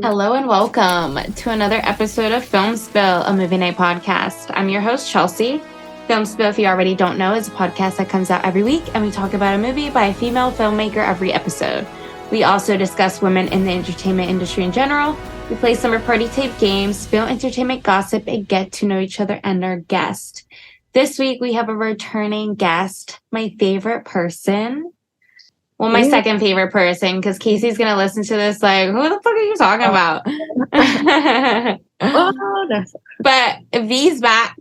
Hello and welcome to another episode of Film Spill, a movie night podcast. I'm your host, Chelsea. Film Spill, if you already don't know, is a podcast that comes out every week, and we talk about a movie by a female filmmaker every episode. We also discuss women in the entertainment industry in general. We play summer party tape games, spill entertainment gossip, and get to know each other and our guest. This week, we have a returning guest, my favorite person. Well, my second favorite person, because Casey's going to listen to this like, who the fuck are you talking about? But V's back.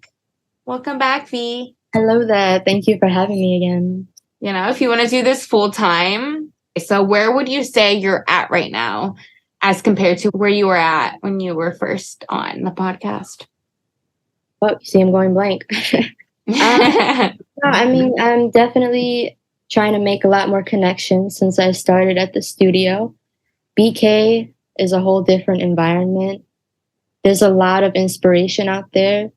Welcome back, V. Hello there. Thank you for having me again. You know, if you want to do this full time, so where would you say you're at right now as compared to where you were at when you were first on the podcast? Oh, you see, I'm going blank. I'm definitely trying to make a lot more connections since I started at the studio. BK is a whole different environment. There's a lot of inspiration out there.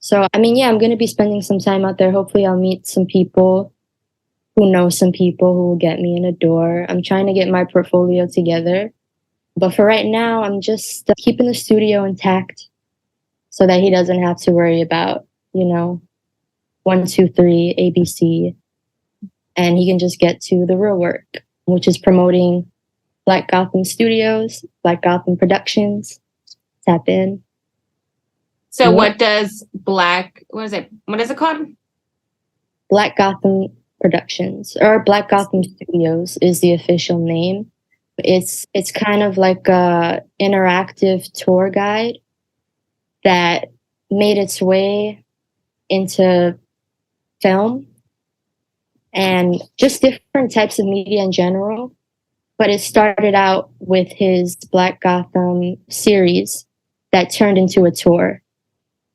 So, I'm going to be spending some time out there. Hopefully I'll meet some people who know some people who will get me in a door. I'm trying to get my portfolio together. But for right now, I'm just keeping the studio intact so that he doesn't have to worry about, 1, 2, 3, ABC. And he can just get to the real work, which is promoting Black Gotham Studios, Black Gotham Productions. Tap in. So what does what is it called? Black Gotham Productions, or Black Gotham Studios is the official name. It's kind of like a interactive tour guide that made its way into film and just different types of media in general. But it started out with his Black Gotham series that turned into a tour.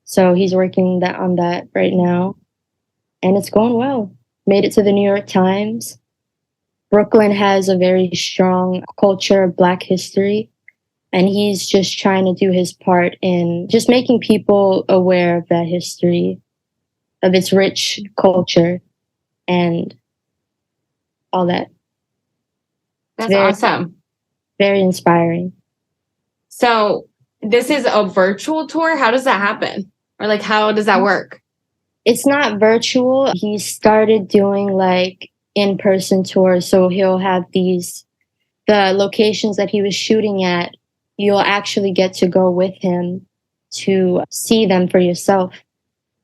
So he's working on that right now. And it's going well. Made it to the New York Times. Brooklyn has a very strong culture of Black history. And he's just trying to do his part in just making people aware of that history, of its rich culture, and all that. That's awesome. Very inspiring. So this is a virtual tour? How does that happen? Or like, how does that work? It's not virtual. He started doing like in-person tours. So he'll have the locations that he was shooting at, you'll actually get to go with him to see them for yourself.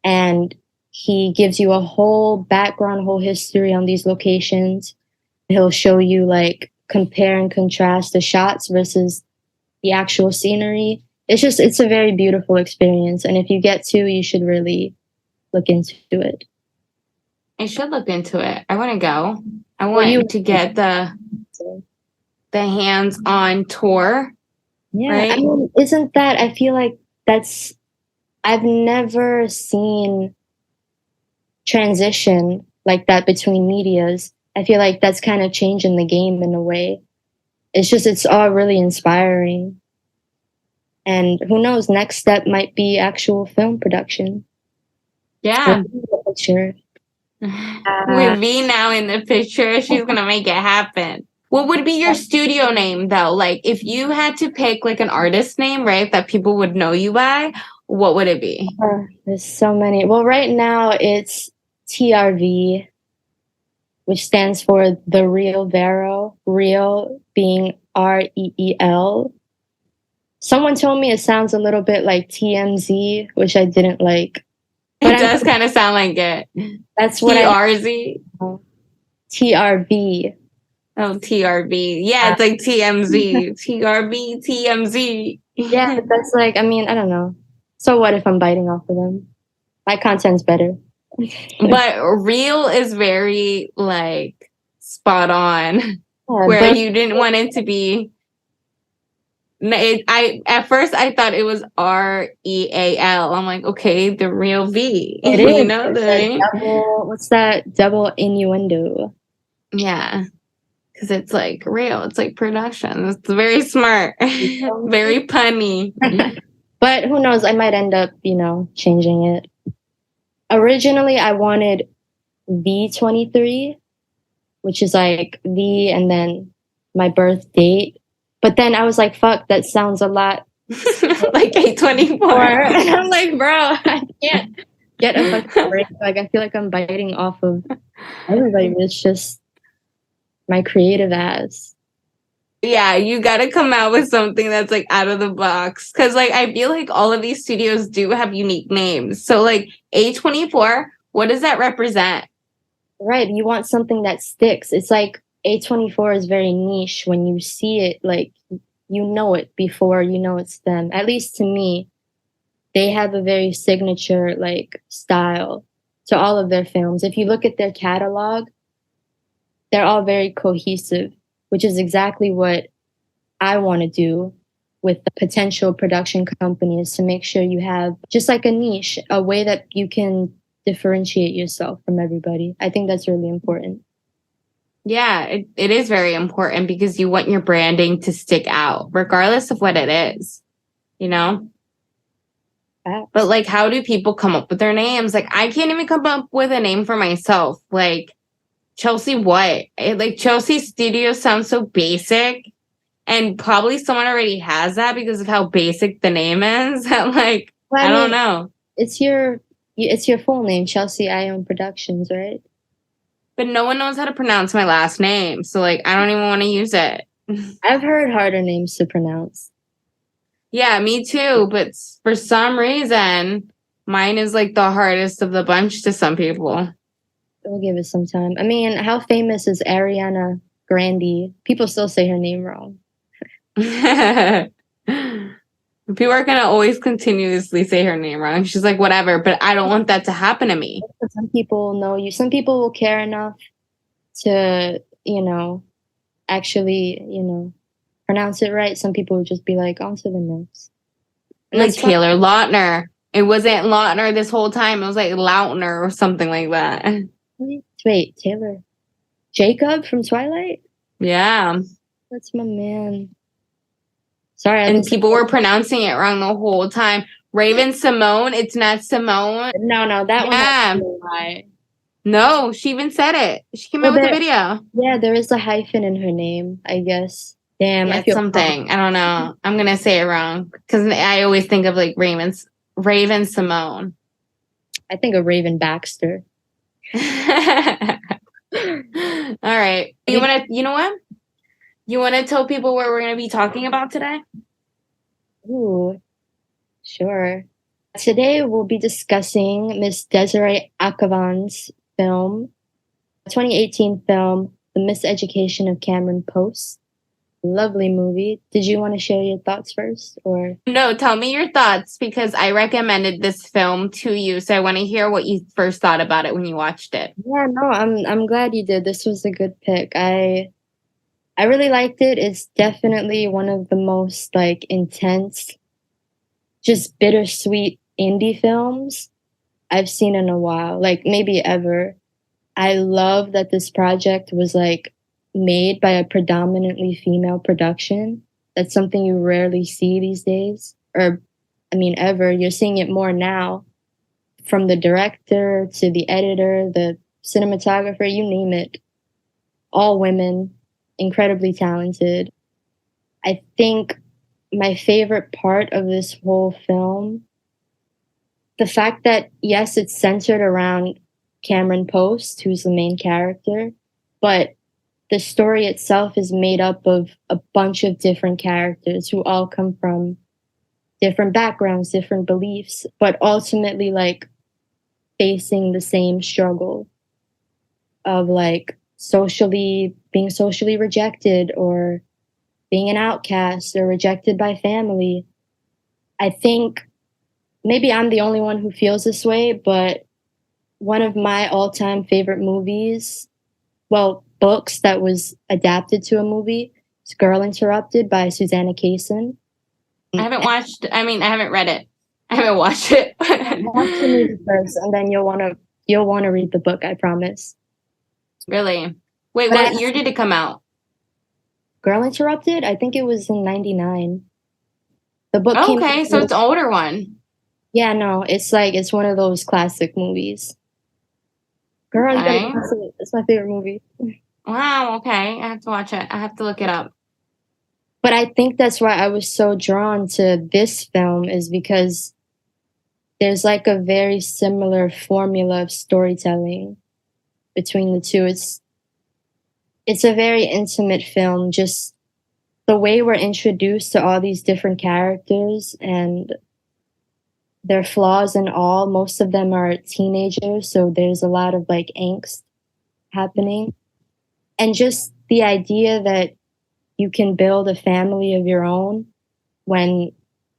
And he gives you a whole background, whole history on these locations. He'll show you like compare and contrast the shots versus the actual scenery. It's a very beautiful experience. And if you get to, you should really look into it. I should look into it. I want to go. I want to get the hands-on tour. Yeah. Right? Isn't that, I feel like I've never seen transition like that between medias. I feel like that's kind of changing the game in a way. It's all really inspiring. And who knows, next step might be actual film production. Yeah. Sure. With V now in the picture, she's going to make it happen. What would be your studio name, though? Like, if you had to pick, like, an artist name, right, that people would know you by, what would it be? There's so many. Well, right now, it's TRV, which stands for The Real Vero. Real being REEL. Someone told me it sounds a little bit like TMZ, which I didn't like. But it does kind of sound like it. That's what TRZ? TRV. Oh, TRV. Yeah, it's like TMZ. TRV, TMZ. Yeah, that's like, I don't know. So what if I'm biting off of them? My content's better. But real is very, like, spot on. Where you didn't want it to be... At first I thought it was REAL. I'm like, okay, the real V. It is. You know what's that double innuendo? Yeah, because it's like real. It's like production. It's very smart, very punny. But who knows? I might end up, changing it. Originally, I wanted V23, which is like V and then my birth date. But then I was like, fuck, that sounds a lot like A24. And I'm like, bro, I can't get a fucking break. Like, I feel like I'm biting off of everybody. It's just my creative ass. Yeah, you got to come out with something that's like out of the box. Cause like I feel like all of these studios do have unique names. So like A24, what does that represent? Right. You want something that sticks. It's like A24 is very niche. When you see it, like, you know it before you know it's them. At least to me, they have a very signature, like, style to all of their films. If you look at their catalog, they're all very cohesive, which is exactly what I want to do with the potential production companies, to make sure you have just like a niche, a way that you can differentiate yourself from everybody. I think that's really important. Yeah, it is very important because you want your branding to stick out, regardless of what it is, you know? But like, how do people come up with their names? Like, I can't even come up with a name for myself. Like, Chelsea what? Like, Chelsea Studio sounds so basic. And probably someone already has that because of how basic the name is. Like, well, I don't know. It's your full name, Chelsea Ion Productions, right? But no one knows how to pronounce my last name. So, like, I don't even want to use it. I've heard harder names to pronounce. Yeah, me too. But for some reason, mine is like the hardest of the bunch to some people. We'll give it some time. I mean, how famous is Ariana Grande? People still say her name wrong. People are gonna always continuously say her name wrong. She's like, whatever, but I don't want that to happen to me. Some people know you. Some people will care enough to, actually, pronounce it right. Some people will just be like, on to the next. Like Taylor Lautner. It wasn't Lautner this whole time. It was like Lautner or something like that. Wait, Taylor Jacob from Twilight? Yeah. That's my man. Sorry. And people were pronouncing it wrong the whole time. Raven Simone. It's not Simone. No, that one. Yeah. Lie. No, she even said it. She came out with a video. Yeah, there is a hyphen in her name, I guess. Damn, yeah, I feel something. Wrong. I don't know. I'm gonna say it wrong because I always think of like Raven Simone. I think of Raven Baxter. All right. You know what? You wanna tell people what we're gonna be talking about today? Ooh, sure. Today we'll be discussing Miss Desiree Ahkhavan's film, 2018 film, The Miseducation of Cameron Post. Lovely movie. Did you want to share your thoughts first, or? No, tell me your thoughts because I recommended this film to you, so I want to hear what you first thought about it when you watched it. Yeah, no, I'm glad you did. This was a good pick. I really liked it. It's definitely one of the most like intense, just bittersweet indie films I've seen in a while, like maybe ever. I love that this project was like made by a predominantly female production. That's something you rarely see these days, or I mean ever. You're seeing it more now, from the director to the editor, the cinematographer, you name it. All women, incredibly talented. I think my favorite part of this whole film, the fact that yes, it's centered around Cameron Post, who's the main character, but the story itself is made up of a bunch of different characters who all come from different backgrounds, different beliefs, but ultimately like facing the same struggle of like being socially rejected, or being an outcast, or rejected by family. I think maybe I'm the only one who feels this way, but one of my all-time favorite movies, books that was adapted to a movie, is Girl Interrupted by Susanna Kaysen. I haven't read it. I haven't watched it. Watch the movie first, and then you'll want to read the book, I promise. Really? Wait, what year did it come out? Girl Interrupted? I think it was in 99. The book okay, so it's an older one. Yeah, no, it's one of those classic movies. Girl, okay. It's my favorite movie. Wow, okay. I have to watch it. I have to look it up. But I think that's why I was so drawn to this film, is because there's like a very similar formula of storytelling between the two. It's a very intimate film, just the way we're introduced to all these different characters and their flaws and all. Most of them are teenagers, so there's a lot of like angst happening. And just the idea that you can build a family of your own when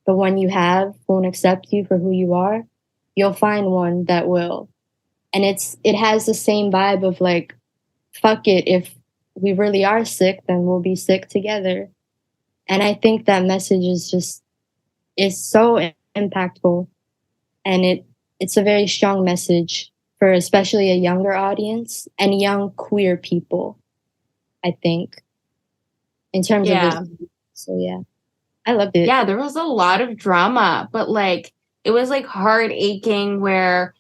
the one you have won't accept you for who you are, you'll find one that will. And it has the same vibe of like, fuck it, if we really are sick, then we'll be sick together. And I think that message is so impactful, and it's a very strong message for especially a younger audience and young queer people, I think, in terms of this. So yeah, I loved it. Yeah, there was a lot of drama, but like it was like heart aching where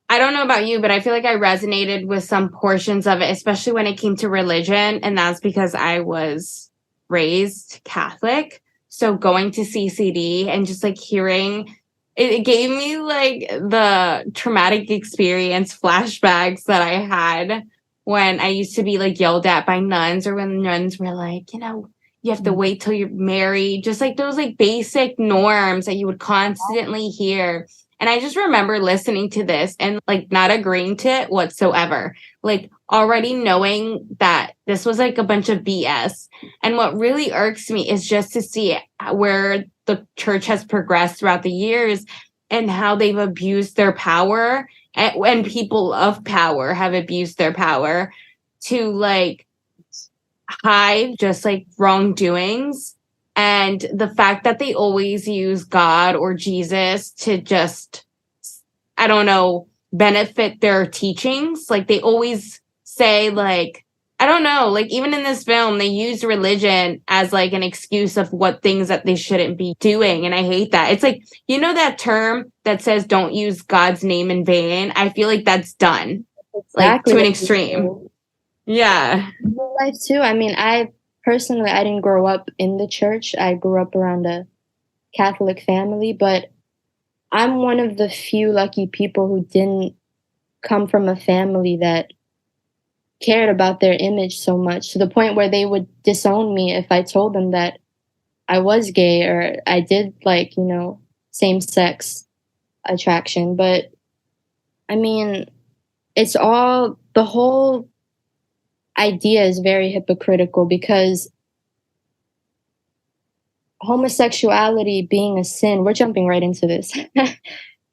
I don't know about you, but I feel like I resonated with some portions of it, especially when it came to religion. And that's because I was raised Catholic. So going to CCD and just like hearing it gave me like the traumatic experience flashbacks that I had when I used to be like yelled at by nuns, or when nuns were like, you have to wait till you're married. Just like those like basic norms that you would constantly hear. And I just remember listening to this and like not agreeing to it whatsoever. Like already knowing that this was like a bunch of BS. And what really irks me is just to see where the church has progressed throughout the years and how they've abused their power, and people of power have abused their power to like hide just like wrongdoings. And the fact that they always use God or Jesus to just, I don't know, benefit their teachings. Like they always say like, I don't know, like even in this film, they use religion as like an excuse of what things that they shouldn't be doing. And I hate that. It's like, that term that says don't use God's name in vain. I feel like that's done like to an extreme. Yeah. In real life too. I mean, I didn't grow up in the church. I grew up around a Catholic family, but I'm one of the few lucky people who didn't come from a family that cared about their image so much, to the point where they would disown me if I told them that I was gay or I did like, same-sex attraction. But I mean, the whole idea is very hypocritical, because homosexuality being a sin, we're jumping right into this.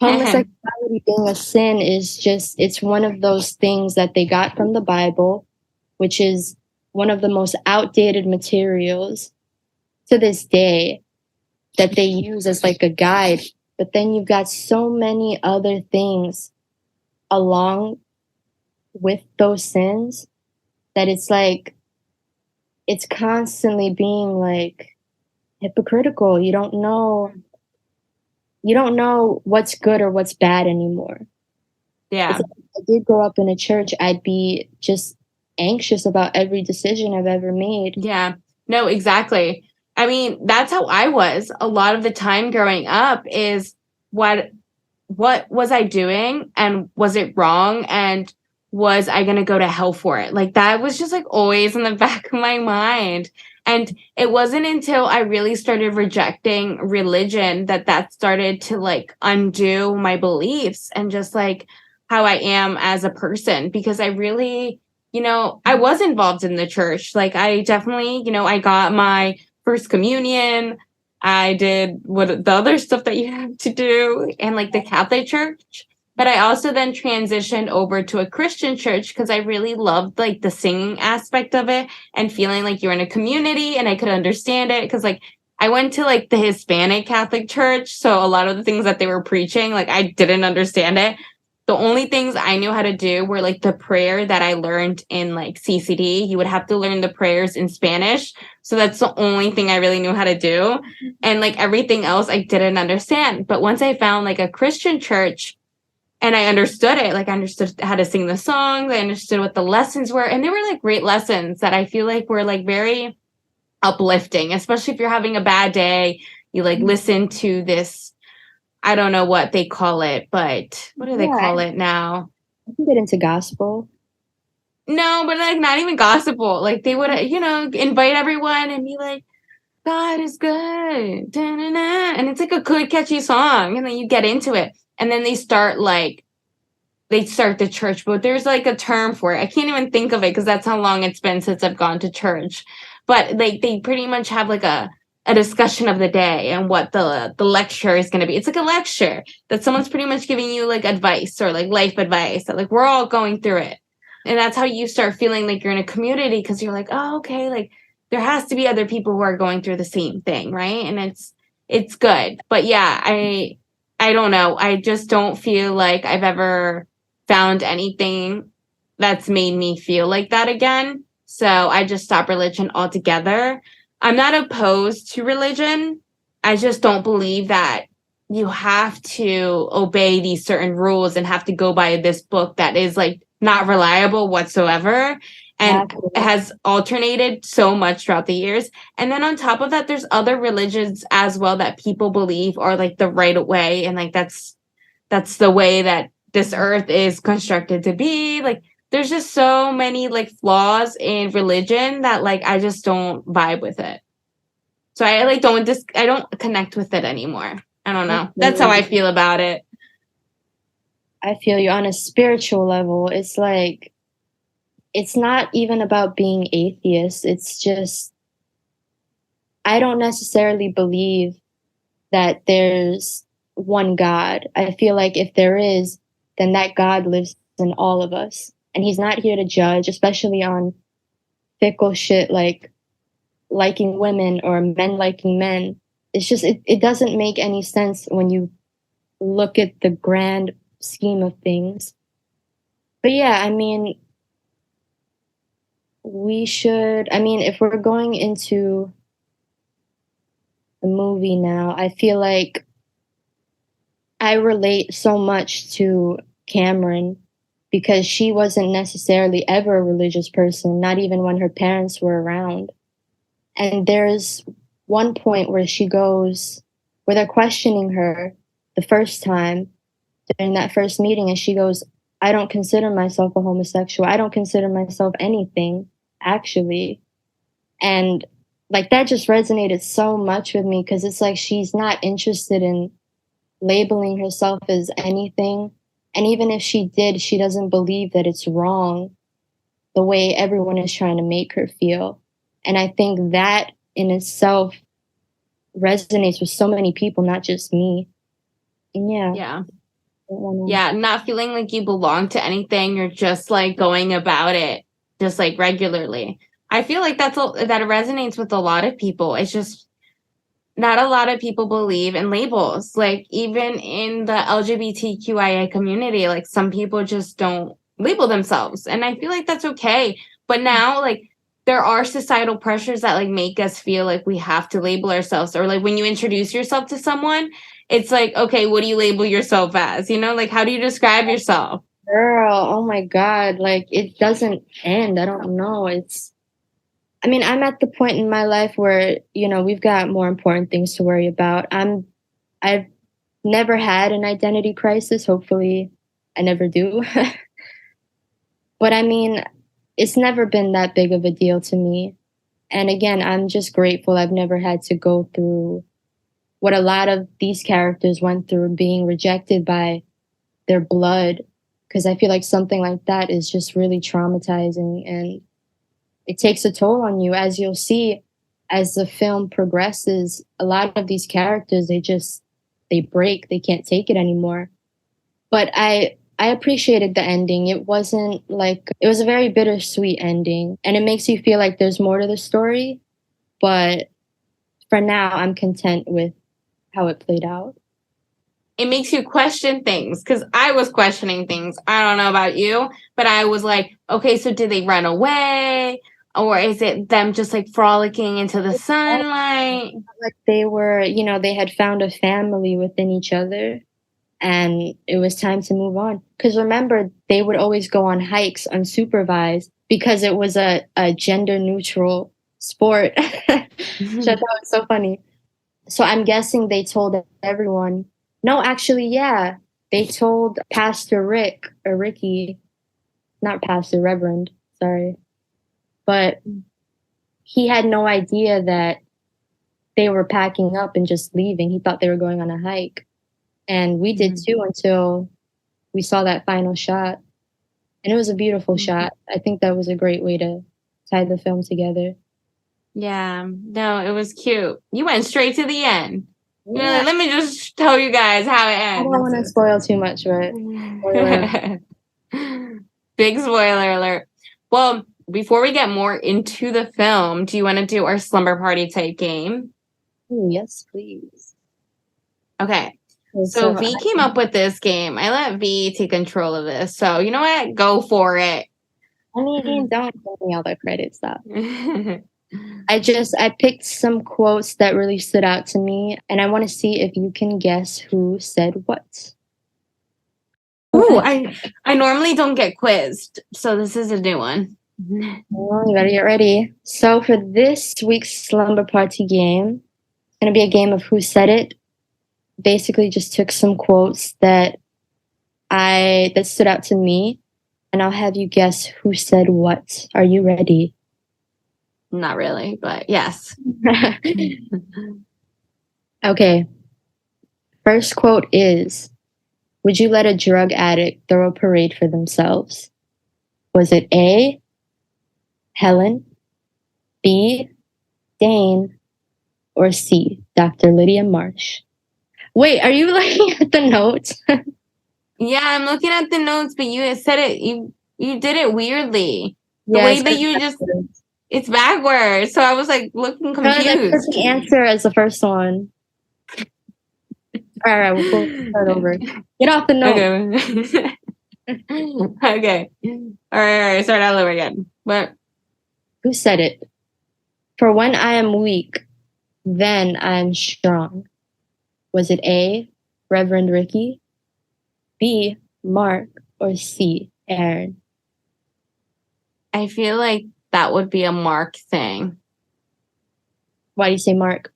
Homosexuality being a sin is it's one of those things that they got from the Bible, which is one of the most outdated materials to this day that they use as like a guide. But then you've got so many other things along with those sins that it's like, it's constantly being like hypocritical. You don't know what's good or what's bad anymore. Yeah. Like, if I did grow up in a church, I'd be just anxious about every decision I've ever made. Yeah. No, exactly. I mean, that's how I was a lot of the time growing up, is what was I doing, and was it wrong, and was I going to go to hell for it? Like that was just like always in the back of my mind. And it wasn't until I really started rejecting religion that started to like undo my beliefs and just like how I am as a person. Because I really, I was involved in the church. Like I definitely, I got my first communion. I did what the other stuff that you have to do in like the Catholic Church. But I also then transitioned over to a Christian church because I really loved like the singing aspect of it and feeling like you're in a community, and I could understand it because like I went to like the Hispanic Catholic church. So a lot of the things that they were preaching, like I didn't understand it. The only things I knew how to do were like the prayer that I learned in like CCD. You would have to learn the prayers in Spanish. So that's the only thing I really knew how to do. And like everything else I didn't understand. But once I found like a Christian church, and I understood it, like I understood how to sing the songs, I understood what the lessons were. And they were like great lessons that I feel like were like very uplifting, especially if you're having a bad day. You like listen to this, I don't know what they call it, but what do they call it now? I can get into gospel. No, but like not even gospel. Like they would, invite everyone and be like, God is good. Da-na-na. And it's like a good, catchy song. And then you get into it. And then they start the church, but there's like a term for it. I can't even think of it because that's how long it's been since I've gone to church. But like they pretty much have like a discussion of the day and what the lecture is going to be. It's like a lecture that someone's pretty much giving you like advice or like life advice that like we're all going through it. And that's how you start feeling like you're in a community because you're like, oh, okay, like there has to be other people who are going through the same thing, right? And it's good. But yeah, I don't know. I just don't feel like I've ever found anything that's made me feel like that again. So I just stopped religion altogether. I'm not opposed to religion. I just don't believe that you have to obey these certain rules and have to go by this book that is like not reliable whatsoever and has alternated so much throughout the years. And then on top of that, there's other religions as well that people believe are like the right way. And like that's the way that this earth is constructed to be. Like there's just so many like flaws in religion that like I just don't vibe with it. So I like I don't connect with it anymore. I don't know. That's how I feel about it. I feel you on a spiritual level. It's like, it's not even about being atheist. It's just, I don't necessarily believe that there's one God. I feel like if there is, then that God lives in all of us. And he's not here to judge, especially on fickle shit like liking women or men liking men. It's just, it doesn't make any sense when you look at the grand scheme of things. But yeah, I mean, if we're going into the movie now, I feel like I relate so much to Cameron because she wasn't necessarily ever a religious person, not even when her parents were around. And there's one point where where they're questioning her the first time during that first meeting, and she goes, I don't consider myself a homosexual. I don't consider myself anything, actually. And like that just resonated so much with me because it's like she's not interested in labeling herself as anything. And even if she did, she doesn't believe that it's wrong the way everyone is trying to make her feel. And I think that in itself resonates with so many people, not just me. And yeah. Yeah, not feeling like you belong to anything. You're just like going about it just like regularly. I feel like that resonates with a lot of people. It's just not a lot of people believe in labels. Like even in the LGBTQIA community, like some people just don't label themselves. And I feel like that's okay. But now like there are societal pressures that like make us feel like we have to label ourselves, or like when you introduce yourself to someone, it's like, okay, what do you label yourself as? Like, how do you describe yourself? Girl, oh my God. Like, it doesn't end. I don't know. I'm at the point in my life where, we've got more important things to worry about. I've never had an identity crisis. Hopefully, I never do. But it's never been that big of a deal to me. And again, I'm just grateful I've never had to go through what a lot of these characters went through, being rejected by their blood, because I feel like something like that is just really traumatizing and it takes a toll on you. As you'll see, as the film progresses, a lot of these characters, they break, they can't take it anymore. But I appreciated the ending. It was a very bittersweet ending, and it makes you feel like there's more to the story. But for now, I'm content with how it played out. It makes you question things, because I was questioning things. I don't know about you, but I was like, okay, so did they run away? Or is it them just like frolicking into the sunlight? Like they were, they had found a family within each other and it was time to move on. Because remember, they would always go on hikes unsupervised because it was a gender neutral sport. Which I thought was so funny. So I'm guessing they told everyone. No, actually, yeah. They told Pastor Rick or Ricky, not Pastor, Reverend, sorry. But he had no idea that they were packing up and just leaving. He thought they were going on a hike. And we did too until we saw that final shot. And it was a beautiful shot. I think that was a great way to tie the film together. Yeah, no, it was cute. You went straight to the end. You're Yeah. like, let me just tell you guys how it I ends. don't want to spoil too much, but spoiler. Big spoiler alert. Well, before we get more into the film, do you want to do our slumber party type game? Ooh, yes, please. Okay. So V came up with this game. I let V take control of this. So you know what? Go for it. I mean, don't give me all the credit stuff. I picked some quotes that really stood out to me, and I want to see if you can guess who said what. Ooh, I normally don't get quizzed, so this is a new one. Well, you gotta get ready. So for this week's slumber party game, it's gonna be a game of who said it. Basically, just took some quotes that stood out to me, and I'll have you guess who said what. Are you ready? Not really, but yes. Okay. First quote is, would you let a drug addict throw a parade for themselves? Was it A, Helen, B, Dane, or C, Dr. Lydia Marsh? Wait, are you looking at the notes? Yeah, I'm looking at the notes, but you said it, you did it weirdly. The Yeah, way that you just, it's backwards. So I was like looking confused. No, I put the answer as the first one. All right, we'll start over. Get off the note. Okay. All right. Start all over again. What? Who said it? For when I am weak, then I am strong. Was it A, Reverend Ricky, B, Mark, or C, Aaron? I feel like that would be a Mark thing. Why do you say Mark?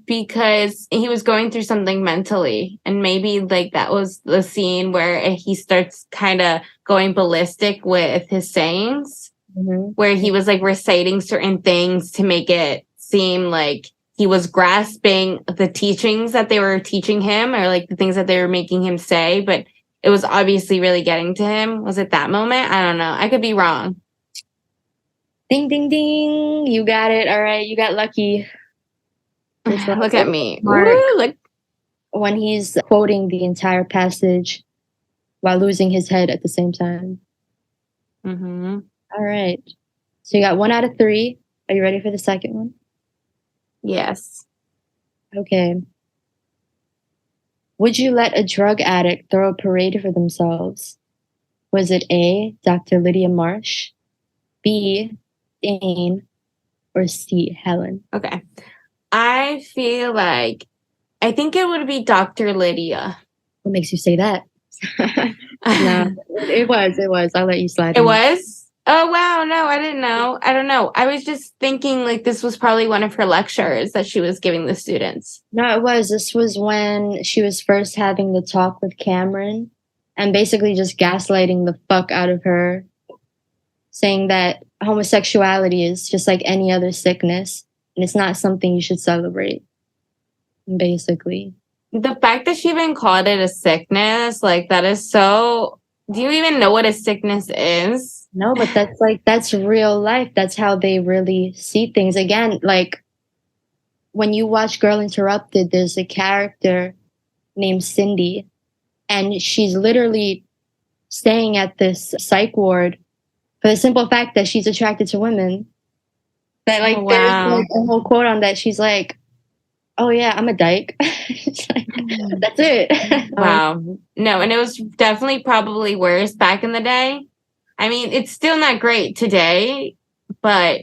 Because he was going through something mentally, and maybe like that was the scene where he starts kind of going ballistic with his sayings, where he was like reciting certain things to make it seem like he was grasping the teachings that they were teaching him, or like the things that they were making him say, but it was obviously really getting to him. Was it that moment? I don't know. I could be wrong. Ding, ding, ding. You got it. All right. You got lucky. Look at me. Mark, ooh, look. When he's quoting the entire passage while losing his head at the same time. All right. So you got 1 out of 3. Are you ready for the second one? Yes. Okay. Would you let a drug addict throw a parade for themselves? Was it A, Dr. Lydia Marsh, B, Dane, or C, Helen? Okay. I feel like, I think it would be Dr. Lydia. What makes you say that? No, it was. I'll let you slide. It was? Oh, wow. No, I didn't know. I don't know. I was just thinking like this was probably one of her lectures that she was giving the students. No, it was. This was when she was first having the talk with Cameron and basically just gaslighting the fuck out of her, saying that homosexuality is just like any other sickness and it's not something you should celebrate, basically. The fact that she even called it a sickness, like that is so... Do you even know what a sickness is? No, but that's real life. That's how they really see things. Again, like when you watch Girl Interrupted, there's a character named Cindy, and she's literally staying at this psych ward for the simple fact that she's attracted to women. That like there's like a whole quote on that. She's like, "Oh yeah, I'm a dyke." Like, that's it. Wow. No, and it was definitely probably worse back in the day. I mean, it's still not great today, but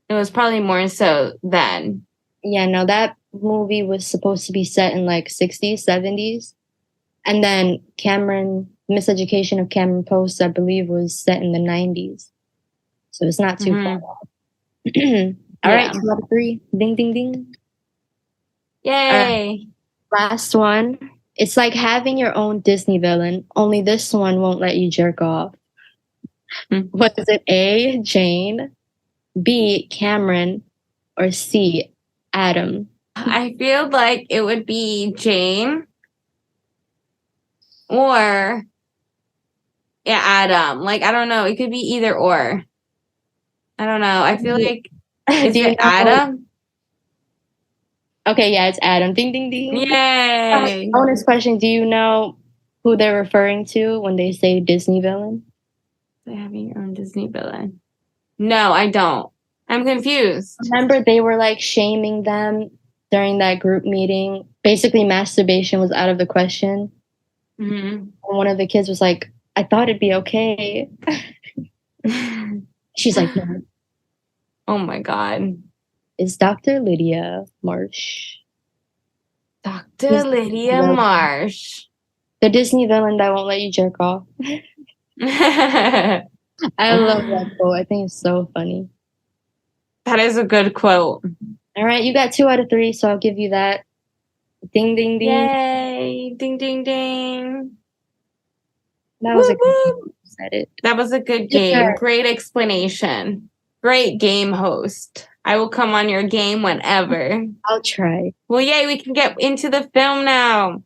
it was probably more so then. Yeah, no, that movie was supposed to be set in like 60s, 70s. And then Miseducation of Cameron Post, I believe, was set in the 90s. So it's not too far off. All right, 2 out of 3. Ding, ding, ding. Yay. Last one. It's like having your own Disney villain, only this one won't let you jerk off. What is it? A, Jane, B, Cameron, or C, Adam? I feel like it would be Jane or Adam. Like, I don't know. It could be either or. I don't know. I feel like, is it Adam? Okay, yeah, it's Adam. Ding, ding, ding. Yay. Bonus question. Do you know who they're referring to when they say Disney villain? They're having your own Disney villain. No, I don't. I'm confused. Remember, they were like shaming them during that group meeting. Basically, masturbation was out of the question. Mm-hmm. And one of the kids was like, I thought it'd be okay. She's like, no. Oh my God. It's Dr. Lydia Marsh. Dr. Lydia Marsh. The Disney villain that won't let you jerk off. I love that quote. I think it's so funny. That is a good quote. All right, you got 2 out of 3, so I'll give you that. Ding, ding, ding. Yay. Ding, ding, ding. That was a good game. Said it. That was a good game. Yeah. Great explanation. Great game host. I will come on your game whenever. I'll try. Well, yay, we can get into the film now.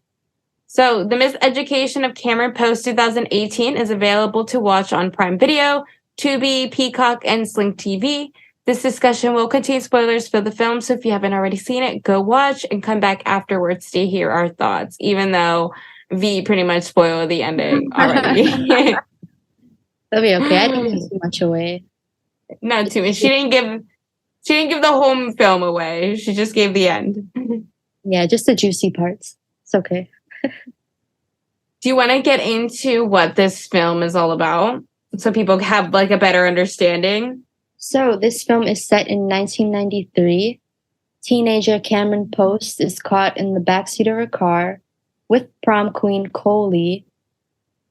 So, The Miseducation of Cameron Post 2018 is available to watch on Prime Video, Tubi, Peacock, and Sling TV. This discussion will contain spoilers for the film, so if you haven't already seen it, go watch and come back afterwards to hear our thoughts, even though V pretty much spoiled the ending already. That'll be okay. I didn't give too much away. Not too much. She didn't give the whole film away. She just gave the end. Yeah, just the juicy parts. It's okay. Do you want to get into what this film is all about so people have like a better understanding? So this film is set in 1993. Teenager Cameron Post is caught in the backseat of her car with prom queen Coley.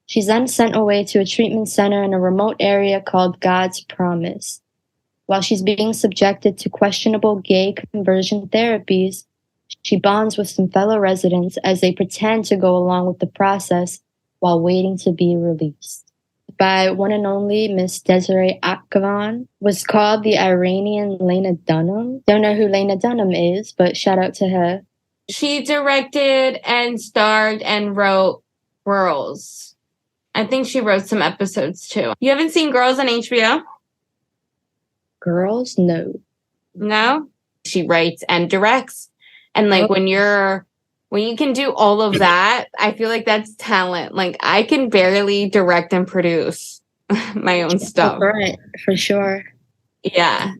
She's then sent away to a treatment center in a remote area called God's Promise. While she's being subjected to questionable gay conversion therapies, she bonds with some fellow residents as they pretend to go along with the process while waiting to be released. By one and only Miss Desiree Ahkhavan, was called the Iranian Lena Dunham. Don't know who Lena Dunham is, but shout out to her. She directed and starred and wrote Girls. I think she wrote some episodes too. You haven't seen Girls on HBO? Girls? No. No? She writes and directs. And like when you can do all of that, I feel like that's talent. Like I can barely direct and produce my own stuff. For sure. Yeah.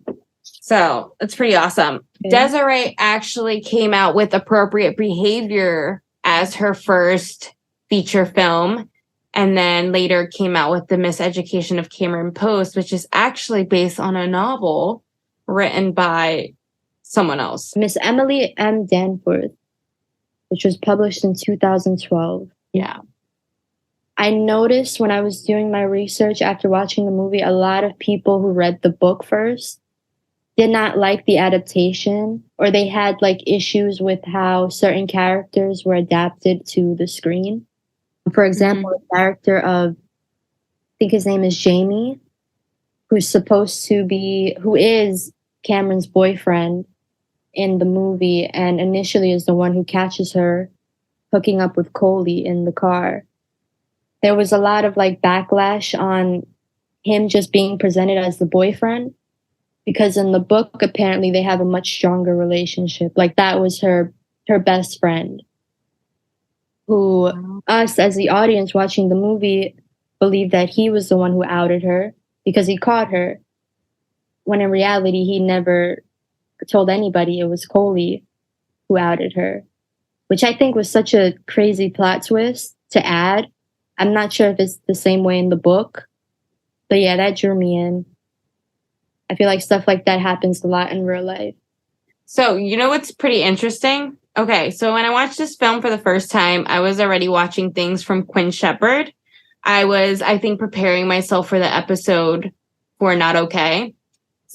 So it's pretty awesome. Okay. Desiree actually came out with Appropriate Behavior as her first feature film. And then later came out with The Miseducation of Cameron Post, which is actually based on a novel written by someone else. Miss Emily M. Danforth, which was published in 2012. Yeah. I noticed when I was doing my research after watching the movie, a lot of people who read the book first did not like the adaptation, or they had like issues with how certain characters were adapted to the screen. For example, the character of, I think his name is Jamie, who is Cameron's boyfriend in the movie, and initially is the one who catches her hooking up with Coley in the car. There was a lot of like backlash on him just being presented as the boyfriend, because in the book, apparently they have a much stronger relationship. Like that was her best friend, who us as the audience watching the movie believed that he was the one who outed her because he caught her, when in reality he never told anybody. It was Coley who outed her, which I think was such a crazy plot twist to add. I'm not sure if it's the same way in the book, but yeah, that drew me in. I feel like stuff like that happens a lot in real life. So, you know what's pretty interesting? Okay, so when I watched this film for the first time, I was already watching things from Quinn Shepard. I was, I think, preparing myself for the episode for Not Okay.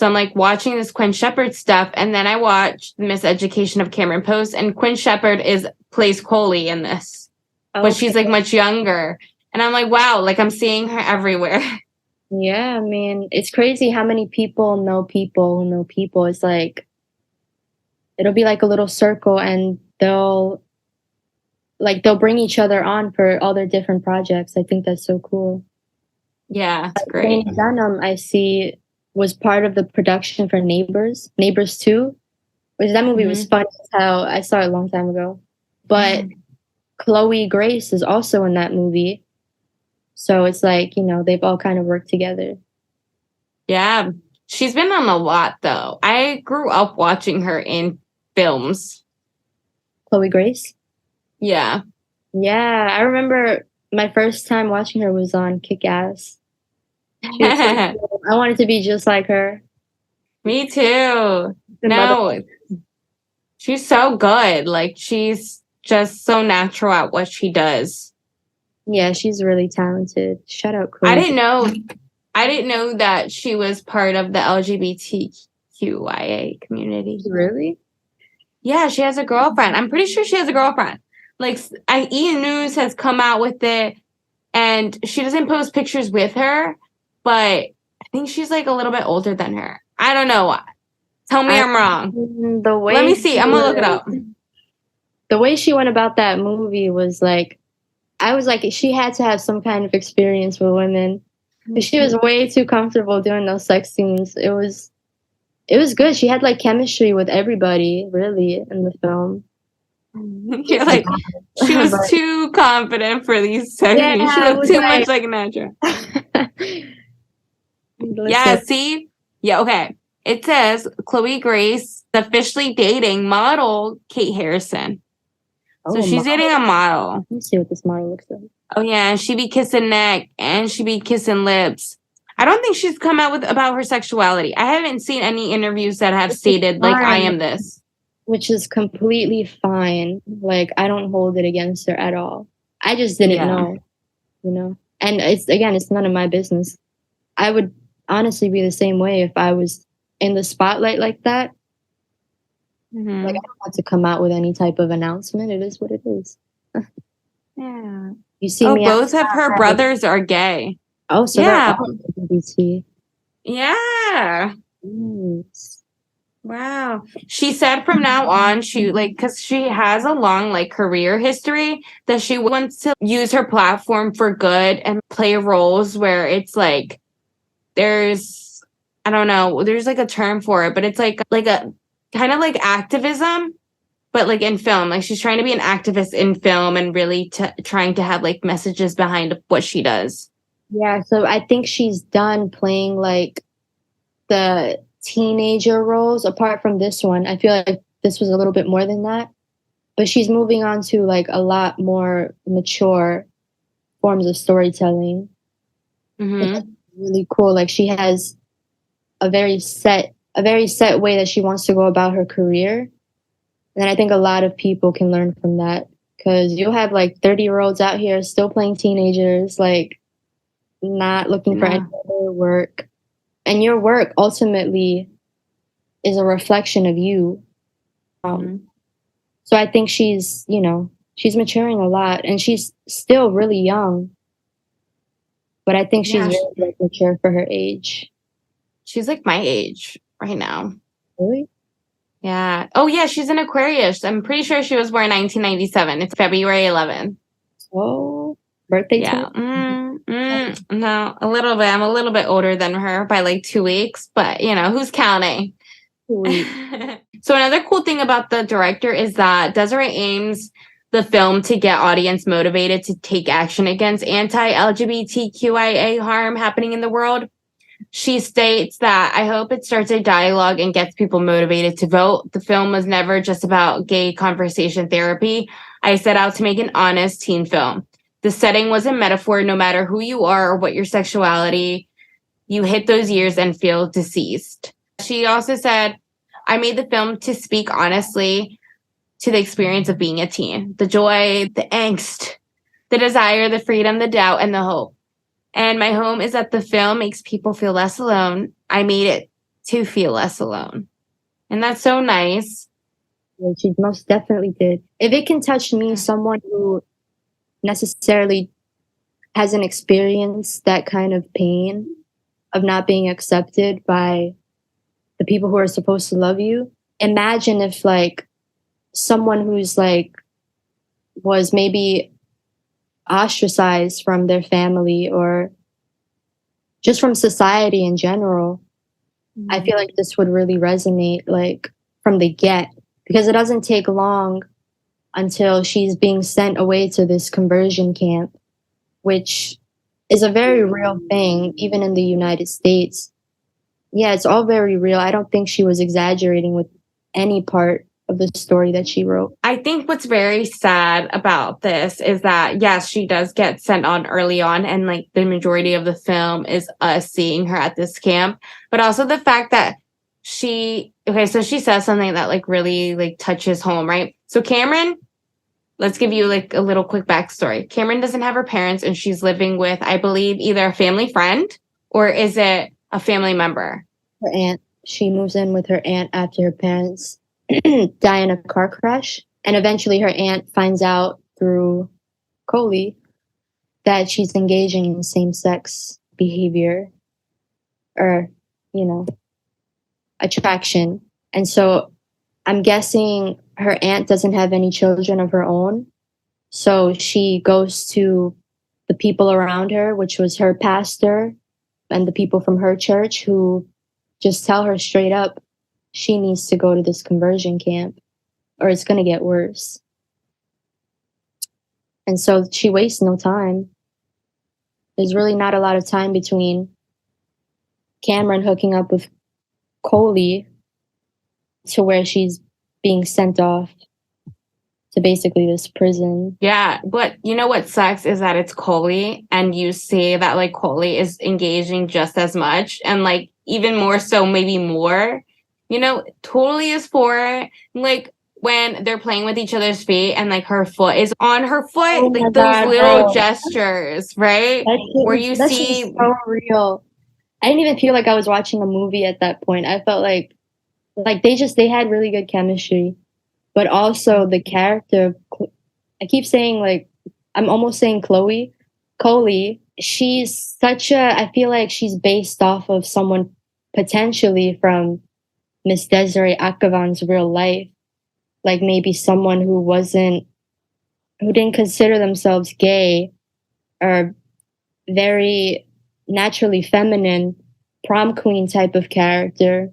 So I'm like watching this Quinn Shepard stuff, and then I watched Miseducation of Cameron Post, and Quinn Shepard plays Coley in this, but she's like much younger, and I'm like, wow, like I'm seeing her everywhere. Yeah, I mean, it's crazy how many people know people who know people. It's like it'll be like a little circle, and they'll bring each other on for all their different projects. I think that's so cool. Yeah, it's great. Lena Dunham, I see, was part of the production for Neighbors 2, which that movie was fun as hell. I saw it a long time ago. But Chloe Grace is also in that movie. So it's like, they've all kind of worked together. Yeah. She's been on a lot, though. I grew up watching her in films. Chloe Grace? Yeah. Yeah, I remember my first time watching her was on Kick-Ass. I wanted to be just like her. Me too. No, she's so good. Like, she's just so natural at what she does. Yeah, she's really talented. Shout out Chloe. I didn't know that she was part of the LGBTQIA community. Really? Yeah, she has a girlfriend. I'm pretty sure she has a girlfriend. Like, E! News has come out with it, and she doesn't post pictures with her, but I think she's like a little bit older than her. I don't know. Tell me I'm wrong. Let me see. I'm gonna look it up. The way she went about that movie was like, I was like, she had to have some kind of experience with women. But she was way too comfortable doing those sex scenes. It was good. She had like chemistry with everybody, really, in the film. You're like, she was too confident for these sex scenes. She looked too much like Nadia. Yeah, see? Yeah, okay. It says Chloe Grace officially dating model Kate Harrison. So she's dating a model. Let me see what this model looks like. Oh, yeah. She be kissing neck and she be kissing lips. I don't think she's come out about her sexuality. I haven't seen any interviews that have stated, like, I am this. Which is completely fine. Like, I don't hold it against her at all. I just didn't know, And it's none of my business. I would honestly be the same way if I was in the spotlight like that. Like, I don't want to come out with any type of announcement. It is what it is. Yeah. You see me. Both of her brothers are gay. Oh, so yeah. LGBT. Yeah. Nice. Wow. She said from now on, because she has a long, career history, that she wants to use her platform for good and play roles where it's like, there's, I don't know, there's like a term for it, but it's like a kind of like activism, but like in film. Like, she's trying to be an activist in film and really trying to have like messages behind what she does. Yeah, so I think she's done playing like the teenager roles apart from this one. I feel like this was a little bit more than that. But she's moving on to like a lot more mature forms of storytelling. It's really cool. Like, she has a very set way that she wants to go about her career. And I think a lot of people can learn from that, because you'll have like 30-year-olds out here still playing teenagers, like not looking for any other work. And your work ultimately is a reflection of you. So I think she's maturing a lot, and she's still really young. But I think she's very mature for her age. She's like my age right now. Really? Yeah. Oh, yeah, she's an Aquarius. I'm pretty sure she was born in 1997. It's February 11th. Oh, birthday? Yeah. No, a little bit. I'm a little bit older than her by like 2 weeks, but who's counting? So another cool thing about the director is that Desiree aims the film to get audience motivated to take action against anti-LGBTQIA harm happening in the world. She states that, I hope it starts a dialogue and gets people motivated to vote. The film was never just about gay conversation therapy. I set out to make an honest teen film. The setting was a metaphor. No matter who you are or what your sexuality, you hit those years and feel deceased. She also said, I made the film to speak honestly to the experience of being a teen. The joy, the angst, the desire, the freedom, the doubt, and the hope. And my home is that the film makes people feel less alone. I made it to feel less alone. And that's so nice. Yeah, she most definitely did. If it can touch me, someone who necessarily hasn't experienced that kind of pain of not being accepted by the people who are supposed to love you, imagine if like someone who's like was maybe ostracized from their family or just from society in general. I feel like this would really resonate like from the get, because it doesn't take long until she's being sent away to this conversion camp, which is a very real thing, even in the United States. Yeah, it's all very real. I don't think she was exaggerating with any part of the story that she wrote. I think what's very sad about this is that, yes, she does get sent on early on, and like the majority of the film is us seeing her at this camp, but also the fact that so she says something that like really like touches home, right? So Cameron, let's give you like a little quick backstory. Cameron doesn't have her parents, and she's living with, I believe, either a family friend or is it a family member? Her aunt. She moves in with her aunt after her parents die in a car crash. And eventually her aunt finds out through Coley that she's engaging in same-sex behavior or, attraction. And so I'm guessing her aunt doesn't have any children of her own. So she goes to the people around her, which was her pastor and the people from her church, who just tell her straight up she needs to go to this conversion camp or it's going to get worse. And so she wastes no time. There's really not a lot of time between Cameron hooking up with Coley to where she's being sent off to basically this prison. Yeah, but you know what sucks is that it's Coley, and you see that like Coley is engaging just as much, and like even more so, maybe more. Totally is for it. Like when they're playing with each other's feet and like her foot is on her foot, Oh like my those God, little bro. gestures, right? Where you That see shit is so real. I didn't even feel like I was watching a movie at that point. I felt like they had really good chemistry, but also the character. I keep saying like I'm almost saying Coley. She's I feel like she's based off of someone potentially from Miss Desiree Ahkhavan's real life, like maybe someone who didn't consider themselves gay or very naturally feminine, prom queen type of character.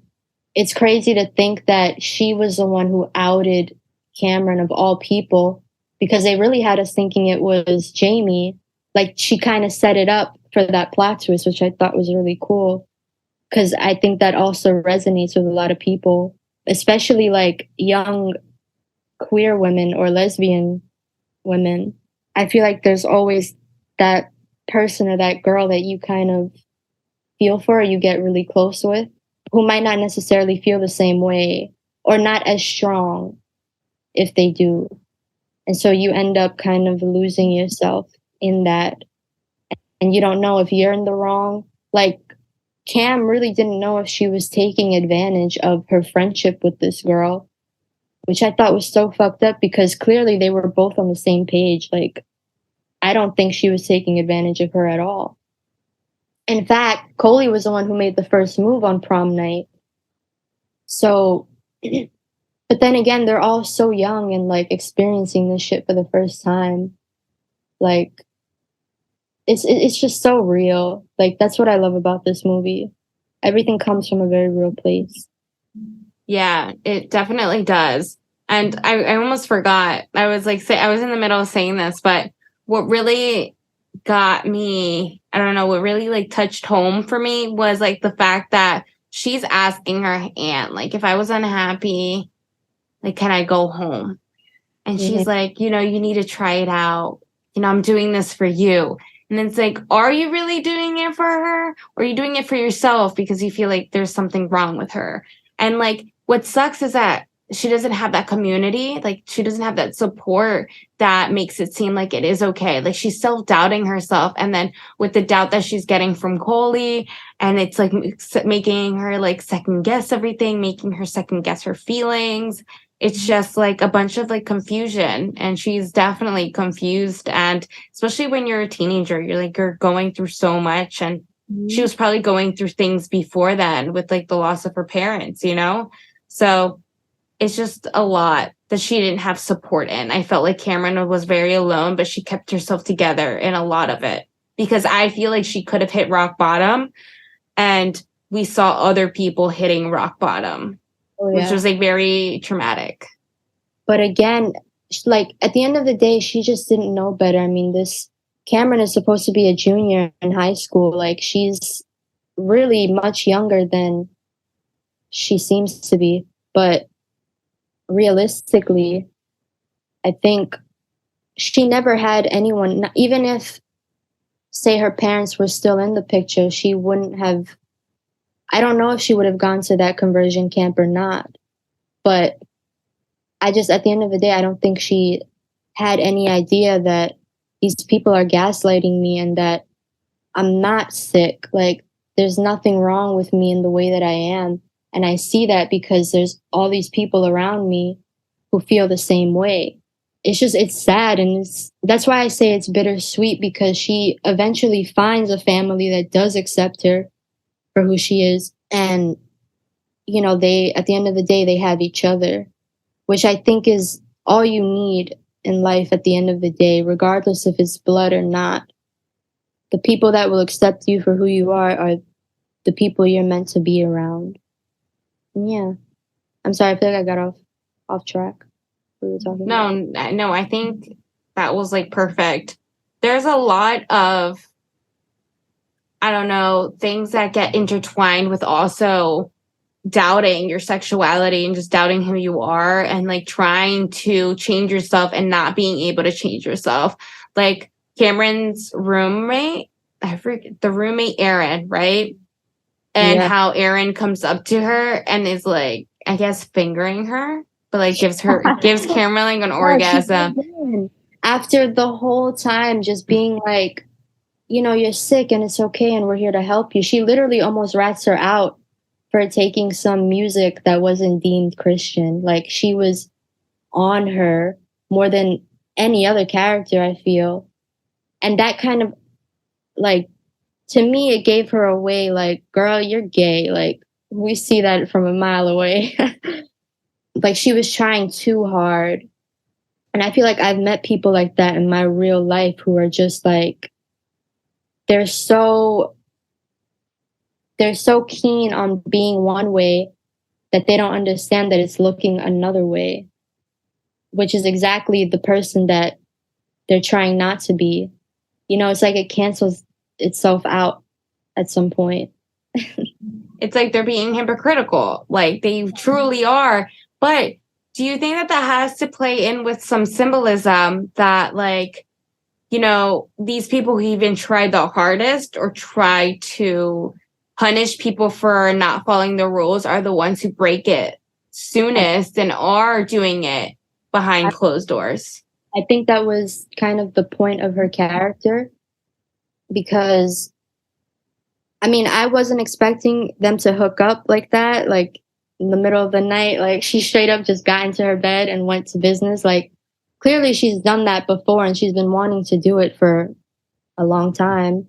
It's crazy to think that she was the one who outed Cameron of all people, because they really had us thinking it was Jamie. Like she kind of set it up for that plot twist, which I thought was really cool. Because I think that also resonates with a lot of people, especially like young queer women or lesbian women. I feel like there's always that person or that girl that you kind of feel for or you get really close with, who might not necessarily feel the same way or not as strong if they do. And so you end up kind of losing yourself in that. And you don't know if you're in the wrong. Like Cam really didn't know if she was taking advantage of her friendship with this girl, which I thought was so fucked up, because clearly they were both on the same page. Like, I don't think she was taking advantage of her at all. In fact, Coley was the one who made the first move on prom night. So, but then again, they're all so young and like experiencing this shit for the first time. Like, it's just so real. Like, that's what I love about this movie. Everything comes from a very real place. Yeah, it definitely does. And I almost forgot. I was in the middle of saying this, but what really got me, I don't know, what really like touched home for me was like the fact that she's asking her aunt, like, if I was unhappy, like, can I go home? And she's like, you need to try it out. I'm doing this for you. And it's like, are you really doing it for her? Or are you doing it for yourself because you feel like there's something wrong with her? And like, what sucks is that she doesn't have that community. Like, she doesn't have that support that makes it seem like it is okay. Like, she's self-doubting herself. And then with the doubt that she's getting from Coley, and it's like making her like second guess everything, making her second guess her feelings. It's just like a bunch of like confusion. And she's definitely confused. And especially when you're a teenager, you're going through so much. And she was probably going through things before then with like the loss of her parents, you know? So it's just a lot that she didn't have support in. I felt like Cameron was very alone, but she kept herself together in a lot of it, because I feel like she could have hit rock bottom, and we saw other people hitting rock bottom, which was like very traumatic. But again, like at the end of the day, she just didn't know better. I mean, this Cameron is supposed to be a junior in high school. Like, she's really much younger than she seems to be. But realistically, I think she never had anyone, even if, say, her parents were still in the picture, she wouldn't have, I don't know if she would have gone to that conversion camp or not. But I just, at the end of the day, I don't think she had any idea that these people are gaslighting me and that I'm not sick. Like, there's nothing wrong with me in the way that I am. And I see that because there's all these people around me who feel the same way. It's sad. And that's why I say it's bittersweet, because she eventually finds a family that does accept her for who she is. And, you know, at the end of the day, they have each other, which I think is all you need in life at the end of the day, regardless if it's blood or not. The people that will accept you for who you are the people you're meant to be around. Yeah. I'm sorry, I feel like I got off track. We were talking No, I think that was like perfect. There's a lot of, I don't know, things that get intertwined with also doubting your sexuality and just doubting who you are, and like trying to change yourself and not being able to change yourself. Like Cameron's roommate, the roommate Aaron, right? And how Aaron comes up to her and is like, I guess, fingering her, but like gives Cameron like an orgasm. After the whole time just being like, you know, you're sick and it's okay and we're here to help you. She literally almost rats her out for taking some music that wasn't deemed Christian. Like, she was on her more than any other character, I feel. And that kind of, like, to me, it gave her away, like, girl, you're gay. Like, we see that from a mile away. Like, she was trying too hard. And I feel like I've met people like that in my real life who are just like, they're so keen on being one way that they don't understand that it's looking another way, which is exactly the person that they're trying not to be. You know, it's like it cancels itself out at some point. It's like they're being hypocritical. Like, they truly are. But do you think that has to play in with some symbolism that, like, you know, these people who even try the hardest or try to punish people for not following the rules are the ones who break it soonest and are doing it behind closed doors? I think that was kind of the point of her character, because, I mean, I wasn't expecting them to hook up like that, like in the middle of the night. Like, she straight up just got into her bed and went to business. Like, clearly she's done that before and she's been wanting to do it for a long time.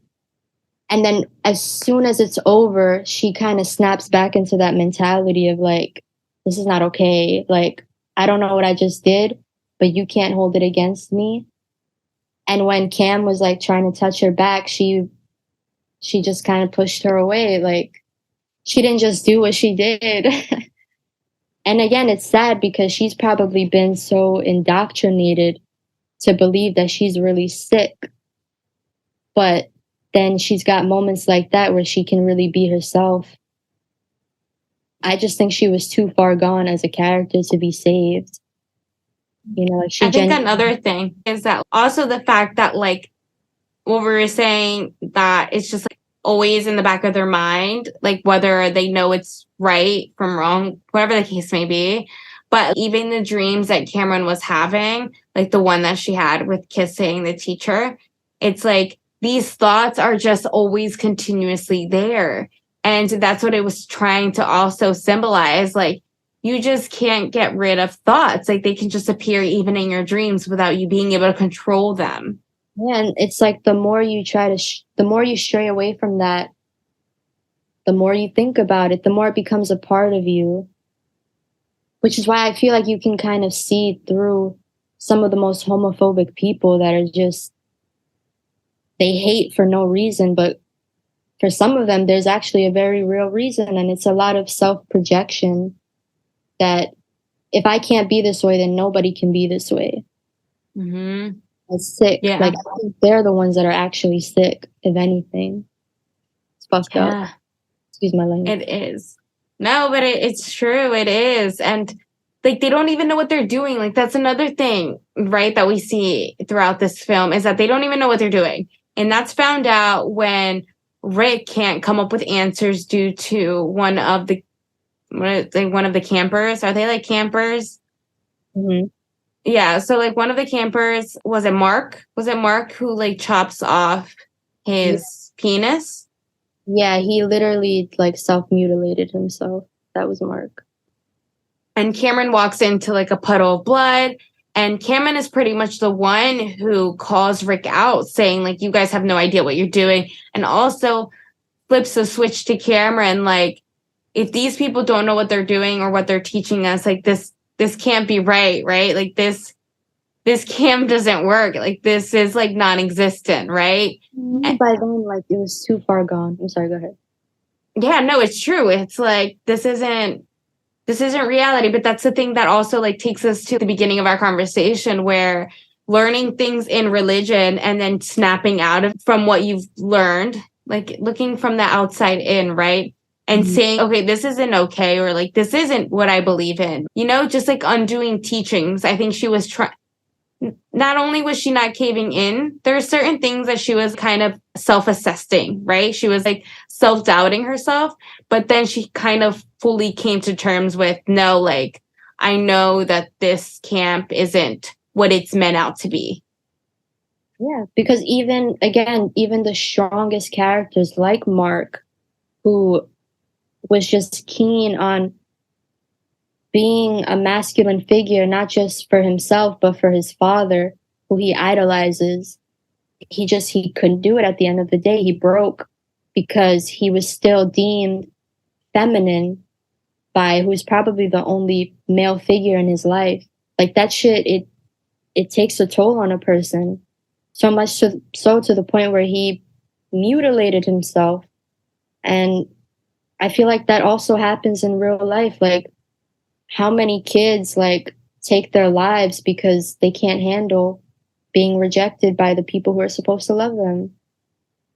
And then as soon as it's over, she kind of snaps back into that mentality of like, this is not okay. Like, I don't know what I just did, but you can't hold it against me. And when Cam was like trying to touch her back, she just kind of pushed her away. Like, she didn't just do what she did. And again, it's sad because she's probably been so indoctrinated to believe that she's really sick. But then she's got moments like that where she can really be herself. I just think she was too far gone as a character to be saved. You know, like, I think another thing is that also the fact that, like, what we were saying, that it's just like always in the back of their mind, like whether they know it's right from wrong, whatever the case may be. But even the dreams that Cameron was having, like the one that she had with kissing the teacher, it's like these thoughts are just always continuously there. And that's what it was trying to also symbolize. Like, you just can't get rid of thoughts. Like, they can just appear even in your dreams without you being able to control them. Yeah, and it's like the more you try to, the more you stray away from that, the more you think about it, the more it becomes a part of you. Which is why I feel like you can kind of see through some of the most homophobic people that are just, they hate for no reason, but for some of them, there's actually a very real reason. And it's a lot of self projection that if I can't be this way, then nobody can be this way. Mm-hmm. It's sick. Yeah. Like, I think they're the ones that are actually sick, if anything. It's fucked up. Excuse my language. It is. No, but it's true. It is. And like, they don't even know what they're doing. Like, that's another thing, right, that we see throughout this film is that they don't even know what they're doing. And that's found out when Rick can't come up with answers due to one of the campers. Are they like campers? Mm-hmm. Yeah. So like one of the campers, was it Mark? Was it Mark who like chops off his penis? Yeah, he literally like self-mutilated himself. That was Mark. And Cameron walks into like a puddle of blood. And Cameron is pretty much the one who calls Rick out, saying like, you guys have no idea what you're doing. And also flips the switch to Cameron, like, if these people don't know what they're doing or what they're teaching us, like this can't be right? Like this camp doesn't work. Like, this is like non-existent, right? By then, like, it was too far gone. I'm sorry, go ahead. Yeah, no, it's true. It's like this isn't reality. But that's the thing that also like takes us to the beginning of our conversation, where learning things in religion and then snapping out of from what you've learned, like looking from the outside in, right? And saying, okay, this isn't okay, or like, this isn't what I believe in, just like undoing teachings. I think she was trying, not only was she not caving in, there are certain things that she was kind of self-assessing, right? She was like self-doubting herself, but then she kind of fully came to terms with, no, like, I know that this camp isn't what it's meant out to be. Yeah, because even the strongest characters like Mark, who was just keen on being a masculine figure, not just for himself, but for his father, who he idolizes. He couldn't do it at the end of the day. He broke because he was still deemed feminine by who's probably the only male figure in his life. Like, that shit, it takes a toll on a person. So much so to the point where he mutilated himself. And I feel like that also happens in real life. Like, how many kids like take their lives because they can't handle being rejected by the people who are supposed to love them?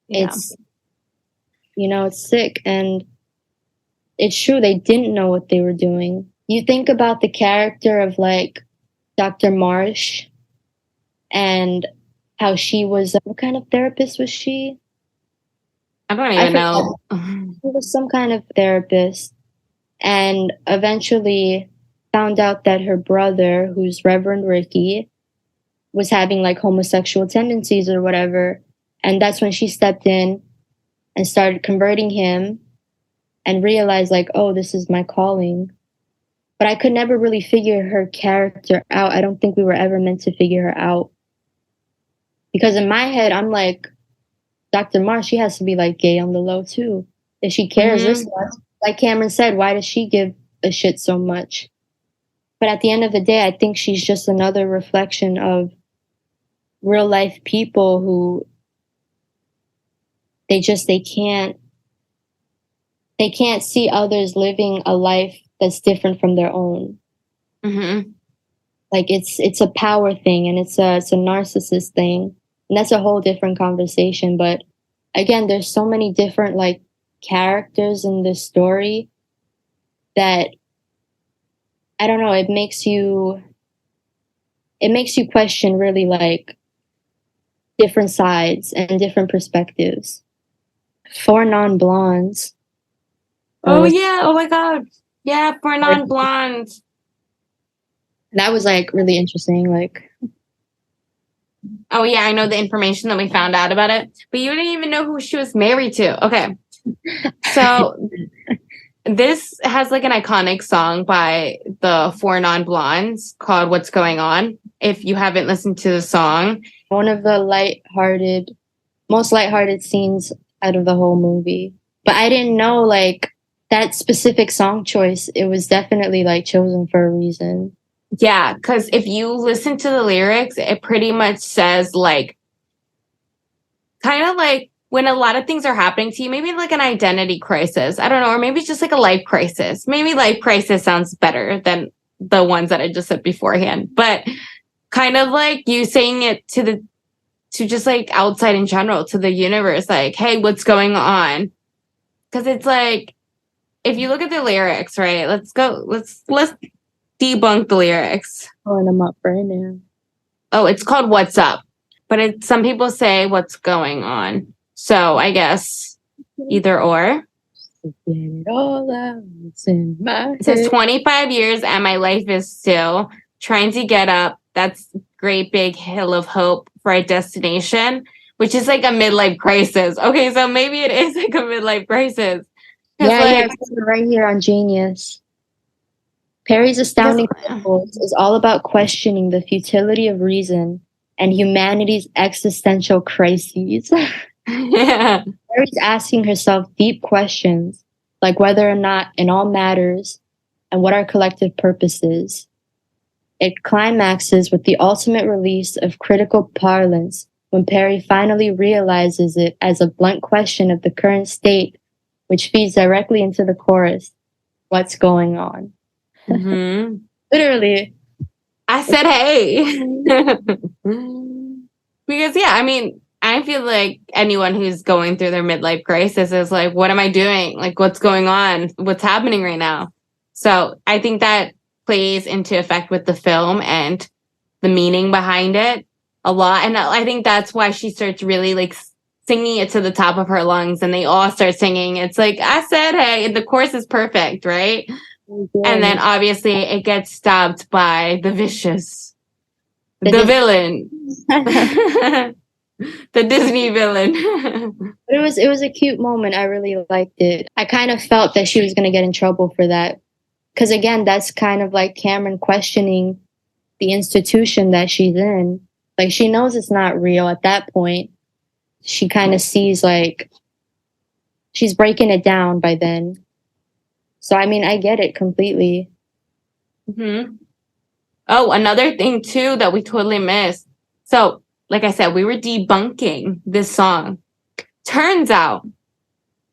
Yeah. It's sick. And it's true, they didn't know what they were doing. You think about the character of like Dr. Marsh and how she was, what kind of therapist was she? I don't even know. She was some kind of therapist, and eventually found out that her brother, who's Reverend Ricky, was having like homosexual tendencies or whatever. And that's when she stepped in and started converting him and realized like, oh, this is my calling. But I could never really figure her character out. I don't think we were ever meant to figure her out. Because in my head, I'm like, Dr. Marsh, she has to be like gay on the low too. If she cares this much, like Cameron said, why does she give a shit so much? But at the end of the day, I think she's just another reflection of real life people who they can't see others living a life that's different from their own. Mm-hmm. Like, it's a power thing, and it's a narcissist thing. And that's a whole different conversation. But again, there's so many different like characters in this story that, I don't know, it makes you question really like different sides and different perspectives. 4 non-blondes. Oh yeah, oh my god. Yeah, 4 non-blondes. That was like really interesting. Like, Oh yeah, I know the information that we found out about it, but you didn't even know who she was married to. Okay, so this has like an iconic song by the Four Non-Blondes called "What's Going On." If you haven't listened to the song, one of the most lighthearted scenes out of the whole movie. But I didn't know like that specific song choice. It was definitely like chosen for a reason. yeah, because if you listen to the lyrics, it pretty much says like, kind of like when a lot of things are happening to you, maybe like an identity crisis. I don't know, or maybe it's just like a life crisis. Maybe life crisis sounds better than the ones that I just said beforehand. But kind of like you saying it to just like outside in general, to the universe, like, hey, what's going on? Because it's like, if you look at the lyrics, right? Let's debunk the lyrics. Pulling them up right now. Oh, it's called What's Up. But some people say what's going on. So I guess either or. Get it all out. It's in my It says head. 25 years and my life is still trying to get up. That's great big hill of hope for a destination, which is like a midlife crisis. Okay, so maybe it is like a midlife crisis. Yeah, right here on Genius. Perry's astounding Purpose is all about questioning the futility of reason and humanity's existential crises. Yeah. Perry's asking herself deep questions, like whether or not in all matters and what our collective purpose is. It climaxes with the ultimate release of critical parlance when Perry finally realizes it as a blunt question of the current state, which feeds directly into the chorus, "What's going on?" Mm-hmm. Literally. I said, hey. Because, yeah, I mean, I feel like anyone who's going through their midlife crisis is like, what am I doing? Like, what's going on? What's happening right now? So I think that plays into effect with the film and the meaning behind it a lot. And I think that's why she starts really like singing it to the top of her lungs and they all start singing. It's like, I said, hey, the chorus is perfect, right? And then obviously it gets stopped by the vicious, the villain, the Disney villain. But it was a cute moment. I really liked it. I kind of felt that she was going to get in trouble for that. Because again, that's kind of like Cameron questioning the institution that she's in. Like she knows it's not real at that point. She kind of sees like she's breaking it down by then. So, I mean, I get it completely. Mm-hmm. Oh, another thing too that we totally missed. So, like I said, we were debunking this song. Turns out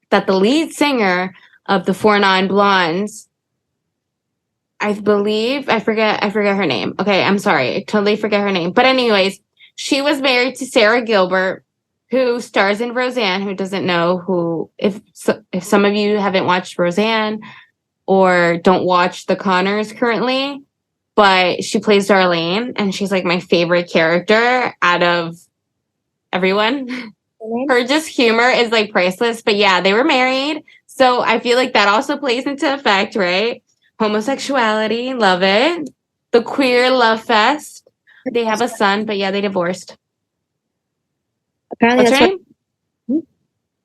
that the lead singer of the Four Non-Blondes, I believe, I forget her name. Okay, I'm sorry. I totally forget her name. But anyways, she was married to Sarah Gilbert, who stars in Roseanne. Who doesn't know who, if some of you haven't watched Roseanne or don't watch The Conners currently, but she plays Darlene and she's like my favorite character out of everyone. Her just humor is like priceless. But yeah, they were married. So I feel like that also plays into effect, right? Homosexuality, love it. The queer love fest. They have a son, but yeah, they divorced. Apparently, What's her name? Hmm?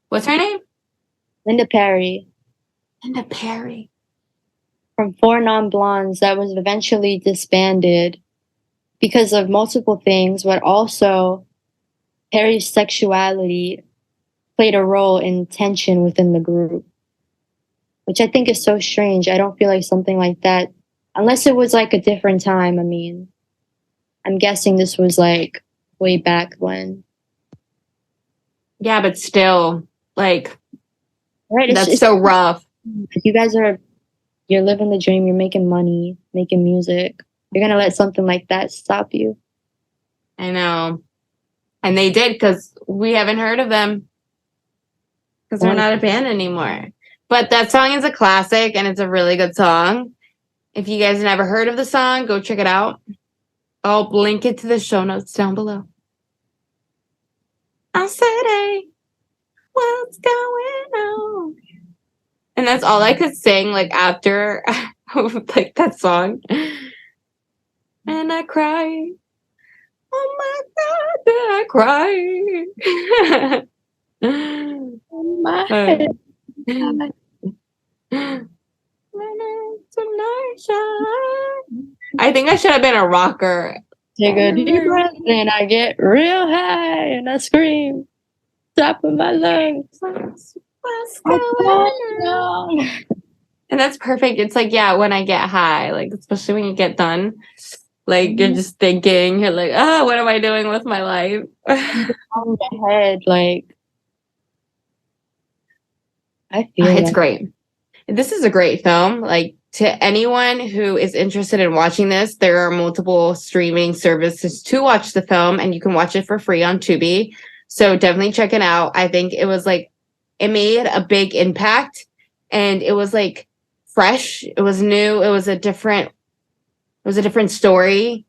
What's her name? Linda Perry. Linda Perry. From Four Non-Blondes that was eventually disbanded because of multiple things, but also Perry's sexuality played a role in tension within the group, which I think is so strange. I don't feel like something like that, unless it was like a different time. I mean, I'm guessing this was like way back when. Yeah, but still, like, right? That's so rough. You guys you're living the dream. You're making money, making music. You're going to let something like that stop you. I know. And they did because we haven't heard of them because they're not a band anymore. But that song is a classic and it's a really good song. If you guys never heard of the song, go check it out. I'll link it to the show notes down below. I said, hey, what's going on? And that's all I could sing like after like that song. and I cry. Oh my God, did I cry? Oh my God. I think I should have been a rocker. Take a deep breath and I get real high and I scream top of my lungs. What's I'm going falling on? down. And that's perfect. It's like, yeah, when I get high, like, especially when you get done, like, you're just thinking, you're like, oh, what am I doing with my life? On the head, like, I feel It's that. great. This is a great film. Like, to anyone who is interested in watching this, there are multiple streaming services to watch the film, and you can watch it for free on Tubi. So definitely check it out. I think it was like, it made a big impact, and it was like fresh. It was new. It was a different story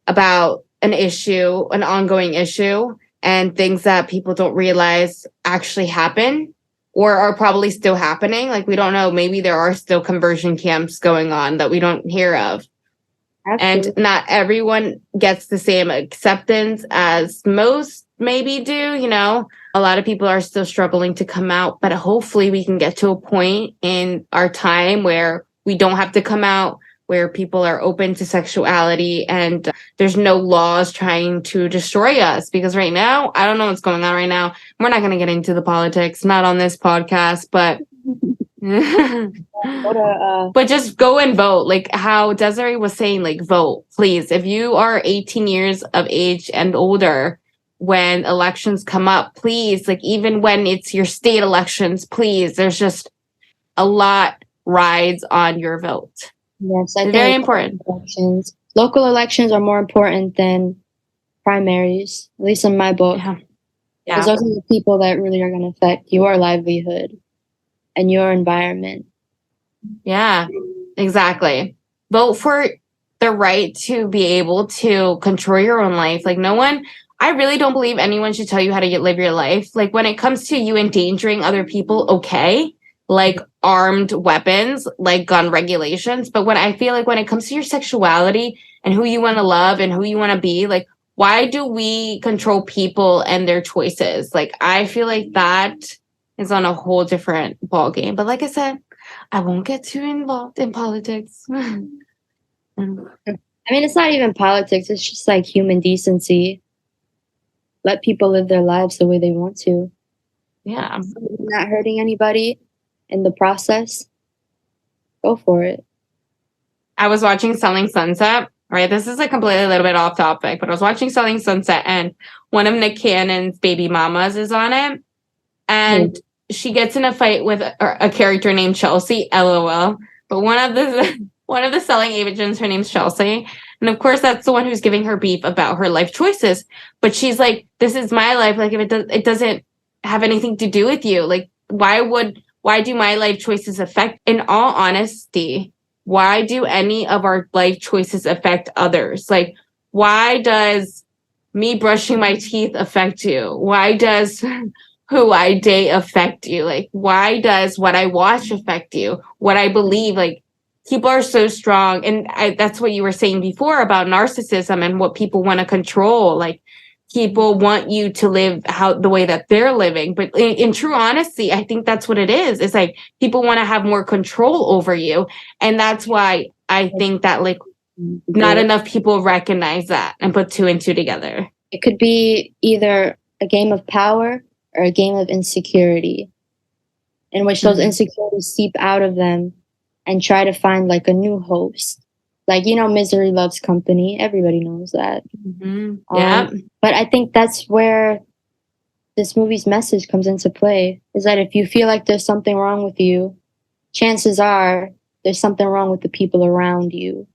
about an issue, an ongoing issue, and things that people don't realize actually happen or are probably still happening. Like, we don't know. Maybe there are still conversion camps going on that we don't hear of. Absolutely. And not everyone gets the same acceptance as most maybe do. You know, a lot of people are still struggling to come out, but hopefully we can get to a point in our time where we don't have to come out, where people are open to sexuality and there's no laws trying to destroy us. Because right now, I don't know what's going on right now. We're not going to get into the politics, not on this podcast, but but just go and vote. Like how Desiree was saying, like, vote, please. If you are 18 years of age and older, when elections come up, please, like, even when it's your state elections, please, there's just a lot rides on your vote. Yes, I It's think very important. Local elections are more important than primaries, at least in my book. Yeah. Because those are the people that really are going to affect your livelihood and your environment. Yeah, exactly. Vote for the right to be able to control your own life. Like, no one, I really don't believe anyone should tell you how to live your life. Like, when it comes to you endangering other people, okay, like armed weapons, like gun regulations. But when I feel like when it comes to your sexuality and who you want to love and who you want to be, like, why do we control people and their choices? Like, I feel like that is on a whole different ballgame. But like I said, I won't get too involved in politics. I mean, it's not even politics. It's just like human decency. Let people live their lives the way they want to. Yeah. Not hurting anybody in the process. Go for it. I was watching Selling Sunset, right? This is a completely little bit off topic, but I was watching Selling Sunset and one of Nick Cannon's baby mamas is on it. And she gets in a fight with a character named Chelsea, LOL. But one of the selling agents, her name's Chelsea. And of course, that's the one who's giving her beef about her life choices. But she's like, this is my life. Like, if it doesn't have anything to do with you. Like, why do my life choices affect? In all honesty, why do any of our life choices affect others? Like, why does me brushing my teeth affect you? Why does who I date affect you? Like, why does what I watch affect you? What I believe, like, people are so strong. And that's what you were saying before about narcissism and what people want to control. Like, people want you to live the way that they're living. But in true honesty, I think that's what it is. It's like people want to have more control over you. And that's why I think that, like, not enough people recognize that and put two and two together. It could be either a game of power or a game of insecurity, in which those insecurities seep out of them and try to find like a new host. Like, you know, misery loves company. Everybody knows that. Yeah. But I think that's where this movie's message comes into play, is that if you feel like there's something wrong with you, chances are there's something wrong with the people around you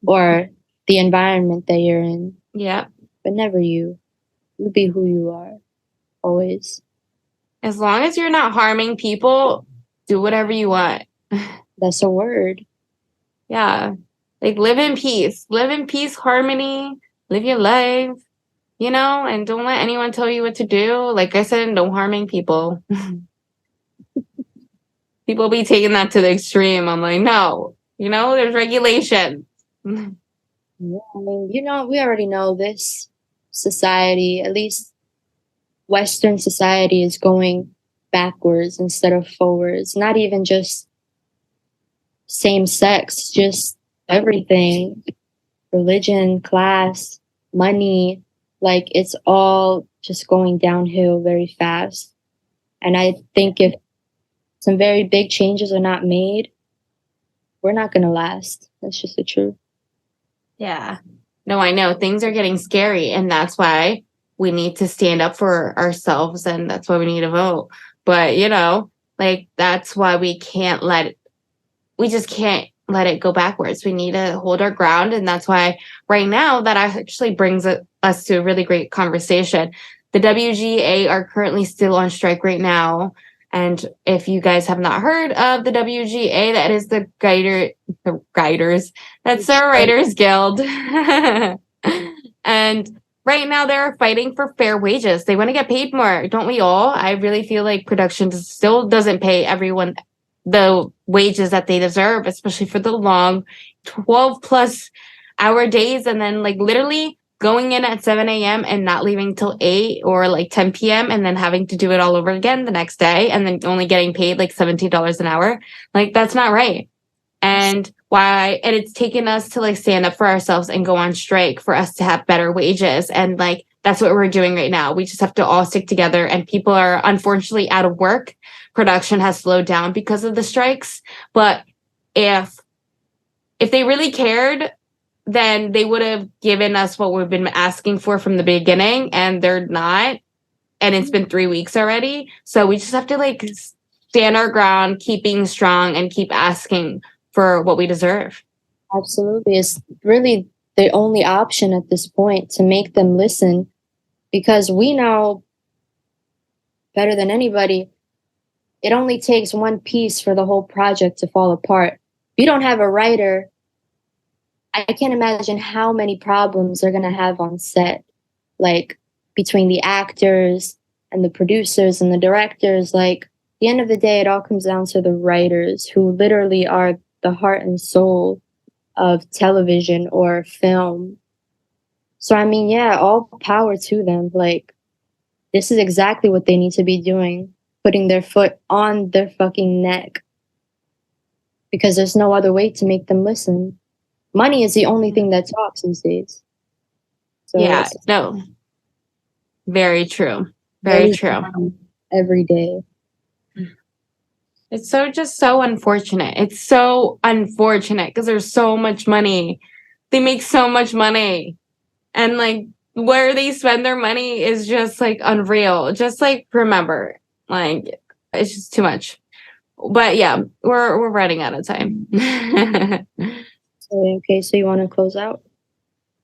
or the environment that you're in. Yeah. But never you. You be who you are. Always. As long as you're not harming people, do whatever you want. That's a word. Yeah. Like, live in peace, harmony, live your life, you know, and don't let anyone tell you what to do. Like I said, no harming people. People be taking that to the extreme. I'm like, no, you know, there's regulations. Yeah, I mean, we already know this society, at least Western society, is going backwards instead of forwards. Not even just same sex, just everything, religion, class, money, like it's all just going downhill very fast. And I think if some very big changes are not made, we're not going to last. That's just the truth. Yeah. No, I know things are getting scary, and that's why we need to stand up for ourselves, and that's why we need to vote. But, like that's why we just can't let it go backwards. We need to hold our ground. And that's why right now that actually brings us to a really great conversation. The WGA are currently still on strike right now. And if you guys have not heard of the WGA, that is the Writers, that's the Writers Guild. And right now they're fighting for fair wages. They want to get paid more, don't we all? I really feel like production still doesn't pay everyone the wages that they deserve, especially for the long 12 plus hour days. And then like literally going in at 7 a.m. and not leaving till 8 or like 10 p.m. and then having to do it all over again the next day and then only getting paid like $17 an hour. Like that's not right. And it's taken us to like stand up for ourselves and go on strike for us to have better wages. And like, that's what we're doing right now. We just have to all stick together, and people are unfortunately out of work. Production has slowed down because of the strikes. But if they really cared, then they would have given us what we've been asking for from the beginning, and they're not. And it's been 3 weeks already. So we just have to like stand our ground, keep being strong, and keep asking for what we deserve. Absolutely. It's really the only option at this point to make them listen, because we know better than anybody, it only takes one piece for the whole project to fall apart. If you don't have a writer, I can't imagine how many problems they're going to have on set, like between the actors and the producers and the directors. Like, at the end of the day, it all comes down to the writers, who literally are the heart and soul of television or film. So, I mean, yeah, all power to them. Like, this is exactly what they need to be doing, putting their foot on their fucking neck, because there's no other way to make them listen. Money is the only thing that talks these days. So yeah, no. Very true. Very true. Every day. It's so unfortunate. It's so unfortunate because there's so much money. They make so much money. And like where they spend their money is just like unreal. Just like remember, like it's just too much. But yeah, we're running out of time. Okay, so you want to close out?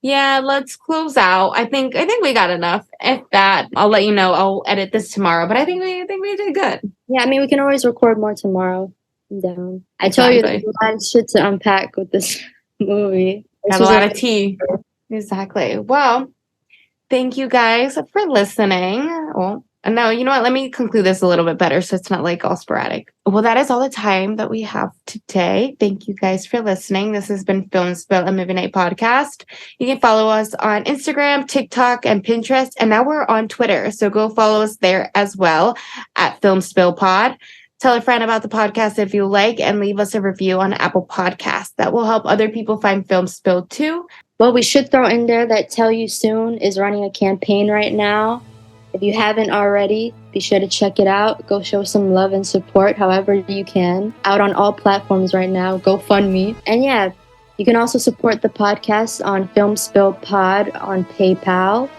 Yeah, let's close out. I think we got enough. If that, I'll let you know. I'll edit this tomorrow, but I think we did good. Yeah, I mean, we can always record more tomorrow. I'm down. I told you there's a lot of shit to unpack with this movie. Got a lot of tea. Exactly. Well, thank you guys for listening. Well, no, you know what? Let me conclude this a little bit better so it's not like all sporadic. Well, that is all the time that we have today. Thank you guys for listening. This has been Film Spill, a Movie Night podcast. You can follow us on Instagram, TikTok, and Pinterest. And now we're on Twitter. So go follow us there as well at Film Spill Pod. Tell a friend about the podcast if you like, and leave us a review on Apple Podcasts. That will help other people find Film Spill too. Well, we should throw in there that Tell You Soon is running a campaign right now. If you haven't already, be sure to check it out. Go show some love and support however you can. Out on all platforms right now. GoFundMe. And yeah, you can also support the podcast on Film Spill Pod on PayPal.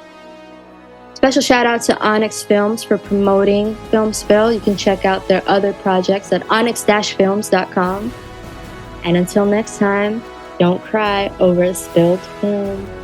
Special shout out to Onyx Films for promoting Film Spill. You can check out their other projects at onyx-films.com. And until next time, don't cry over a spilled film.